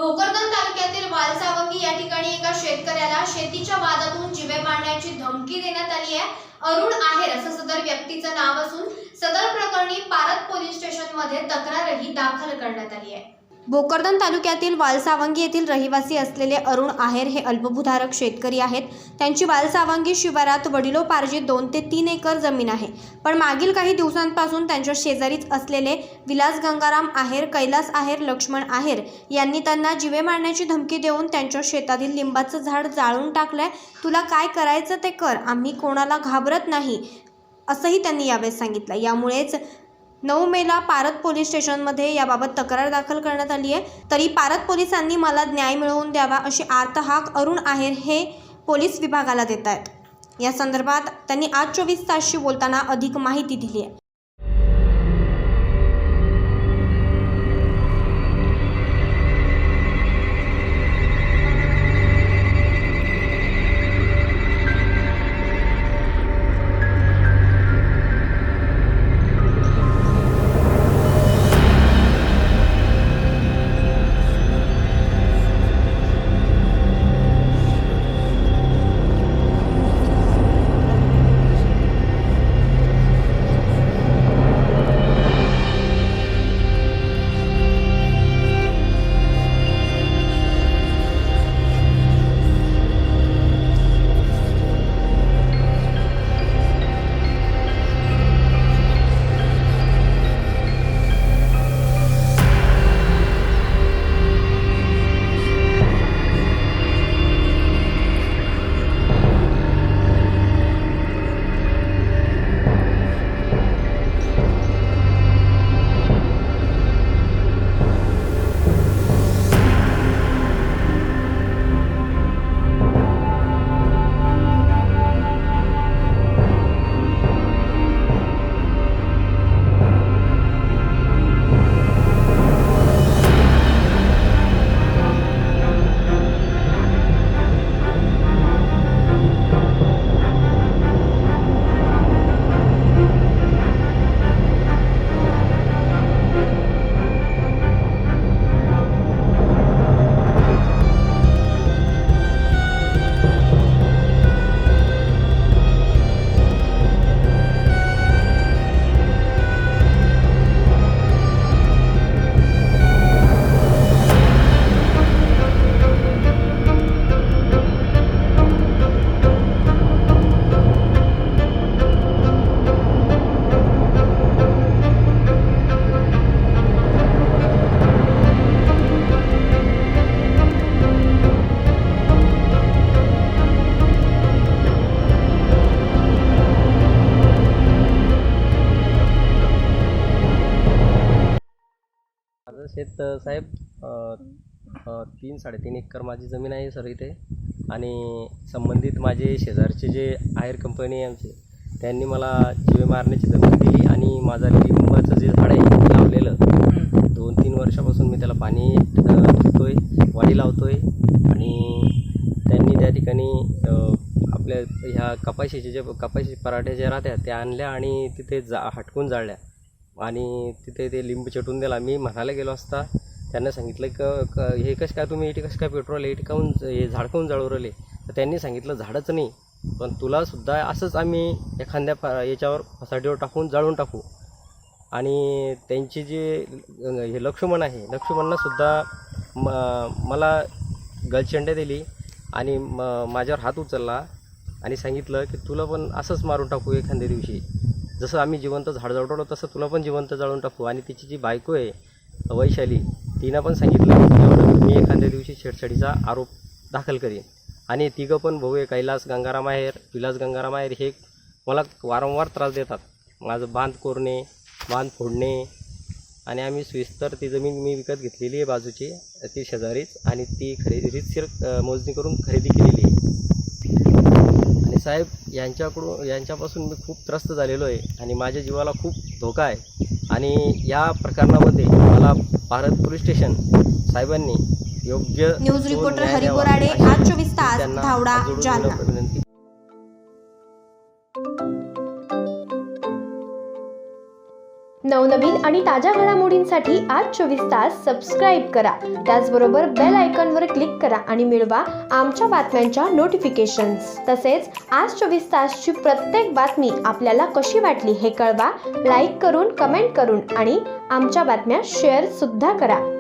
भोकरदन तालुक्यातील वालसावंगी या ठिकाणी एका शेतकऱ्याला शेतीच्या वादातून जीवे मारण्याची धमकी देण्यात आली आहे। अरुण आहेर असं सदर व्यक्तीचं नाव असून सदर प्रकरणी पारत पोलीस स्टेशनमध्ये तक्रारही दाखल करण्यात आली आहे। भोकरदन तालुक्यातील वालसावंगी येथील रहिवासी असलेले अरुण आहेर हे अल्पभूधारक शेतकरी आहेत। त्यांची वालसावंगी शिवारात वडिलोपार्जित 2 ते 3 एकर जमीन आहे। पण मागील काही दिवसांपासून त्यांच्या शेजारीच असलेले विलास गंगाराम आहेर, कैलास आहेर, लक्ष्मण आहेर यांनी त्यांना जीवे मारण्याची धमकी देऊन त्यांच्या शेतातील लिंबाचं झाड जाळून टाकलंय। तुला काय करायचं ते कर, आम्ही कोणाला घाबरत नाही असंही त्यांनी यावेळेस सांगितलं। यामुळेच 9 मेला पारत पोलीस स्टेशनमध्ये याबाबत तक्रार दाखल करण्यात आली आहे। तरी पारत पोलिसांनी मला न्याय मिळवून द्यावा अशी आर्तहाक अरुण आहेर हे पोलीस विभागाला देत आहेत। या संदर्भात त्यांनी आज 24 तासशी बोलताना अधिक माहिती दिली आहे। माझं शेत साहेब 3-3.5 एकर माझी जमीन आहे सर इथे। आणि संबंधित माझे शेजारचे जे आहेर कंपनी आहे आमचे, त्यांनी मला जीवे मारण्याची धमकी दिली। आणि माझा लिंबाचं जे झाड आहे लावलेलं 2-3 वर्षापासून मी त्याला पाणी देतोय, वाढी लावतोय। आणि त्यांनी त्या ठिकाणी आपल्या ह्या कपाशीचे जे कपाशी पराठ्या जे राहत्या त्या आणल्या आणि तिथे हटकून जाळल्या आणि तिथे ते लिंब चटून दिला। मी म्हणायला गेलो असता त्यांना सांगितलं की हे कसं काय तुम्ही इथे कसं काय पेट्रोल इथे काहून हे झाड काहून जाळू राहिले। तर त्यांनी सांगितलं झाडच नाही पण तुलासुद्धा असंच आम्ही एखाद्या याच्यावर फसाडीवर टाकून जाळून टाकू। आणि त्यांची जे हे लक्ष्मण आहे, लक्ष्मणसुद्धा मला गलचंड्या दिली आणि माझ्यावर हात उचलला आणि सांगितलं की तुला पण असंच मारून टाकू एखाद्या दिवशी, जसं आम्ही जिवंत झाड जळवलं तसं तुला पण जिवंत जाळून टाकू। आणि तिची जी बायको आहे वैशाली, तिनं पण सांगितलं की मी एखाद्या दिवशी छेडछाडीचा आरोप दाखल करीन। आणि तिघं पण भाऊ आहे, कैलास गंगाराम आहेर, विलास गंगाराम आहेर, हे मला वारंवार त्रास देतात। माझं बांध कोरणे, बांध फोडणे। आणि आम्ही स्विस्तर ती जमीन मी विकत घेतलेली आहे बाजूची, ती शेजारीच, आणि ती रीतसर मोजणी करून खरेदी केलेली आहे। आणि साहेब यांच्यापासून मी खूप त्रस्त झालेलो आहे आणि माझ्या जीवाला खूप धोका आहे। आणि या प्रकरणामध्ये मला पारत पोलीस स्टेशन साहेबांनी योग्य न्यूज रिपोर्टर हरी बोराडे, आज 24 तास, धावडा, जालना। विनंती। नवनवीन आणि ताज्या घडामोडींसाठी आज 24 तास सबस्क्राईब करा. त्याचबरोबर बेल आयकॉनवर क्लिक करा आणि मिळवा आमच्या बातम्यांच्या नोटिफिकेशन्स. तसेच आज 24 तासची प्रत्येक बातमी आपल्याला कशी वाटली हे कळवा. लाईक करून, कमेंट करून आणि आमच्या बातम्या शेअर सुद्धा करा.